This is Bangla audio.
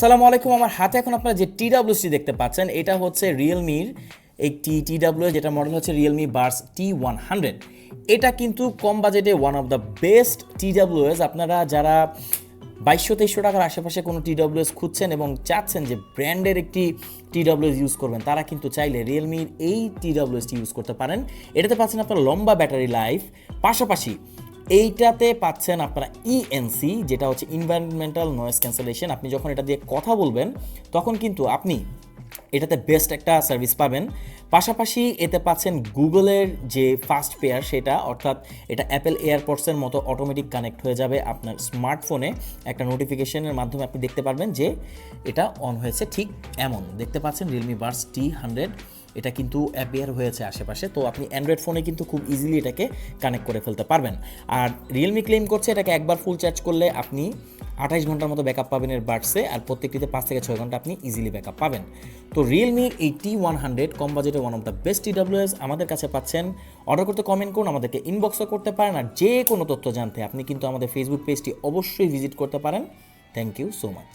আসসালামু আলাইকুম। আমার হাতে এখন আপনারা যে টিডাব্লিউএসটি দেখতে পাচ্ছেন এটা হচ্ছে রিয়েলমির একটি টিডাব্লিউএস, যেটা মডেল হচ্ছে রিয়েলমি বাডস T100। এটা কিন্তু কম বাজেটে one of the best TWS. আপনারা যারা 2200-2300 টাকার আশেপাশে কোনো টিডাব্লিউএস খুঁজছেন এবং চাচ্ছেন যে ব্র্যান্ডের একটি টিডাব্লিউএস ইউজ করবেন, তারা কিন্তু চাইলে রিয়েলমির এই টিডাব্লিউএসটি ইউজ করতে পারেন। এটাতে পাচ্ছেন আপনারা লম্বা ব্যাটারি লাইফ, পাশাপাশি এইটাতে পাচ্ছেন আপনারা ইএনসি, যেটা হচ্ছে এনভায়রনমেন্টাল নয়েজ ক্যান্সেলেশন। আপনি যখন এটা দিয়ে কথা বলবেন তখন কিন্তু আপনি এটাতে বেস্ট একটা সার্ভিস পাবেন। পাশাপাশি এতে পাচ্ছেন গুগলের যে ফাস্ট পেয়ার সেটা, অর্থাৎ এটা অ্যাপেল এয়ারপডসের মতো অটোমেটিক কানেক্ট হয়ে যাবে আপনার স্মার্টফোনে। একটা নোটিফিকেশনের মাধ্যমে আপনি দেখতে পারবেন যে এটা অন হয়েছে, ঠিক এমন দেখতে পাচ্ছেন রিয়েলমি বাডস T100। এটা কিন্তু অ্যাপিয়ার হয়েছে আশেপাশে, তো আপনি অ্যান্ড্রয়েড ফোনে কিন্তু খুব ইজিলি এটাকে কানেক্ট করে ফেলতে পারবেন। আর রিয়েলমি ক্লেম করছে এটাকে একবার ফুল চার্জ করলে আপনি 28 ঘন্টার মতো ব্যাকআপ পাবেন এর বাডসে, আর প্রত্যেকটিতে 5 থেকে 6 ঘন্টা আপনি ইজিলি ব্যাকআপ পাবেন। তো রিয়েলমির এই T100 কম বাজেটে one of the best TWS আমাদের কাছে পাচ্ছেন। অর্ডার করতে কমেন্ট করুন, আমাদেরকে ইনবক্সও করতে পারেন, আর যে কোনো তথ্য জানতে আপনি কিন্তু আমাদের ফেসবুক পেজটি অবশ্যই ভিজিট করতে পারেন। Thank you so much.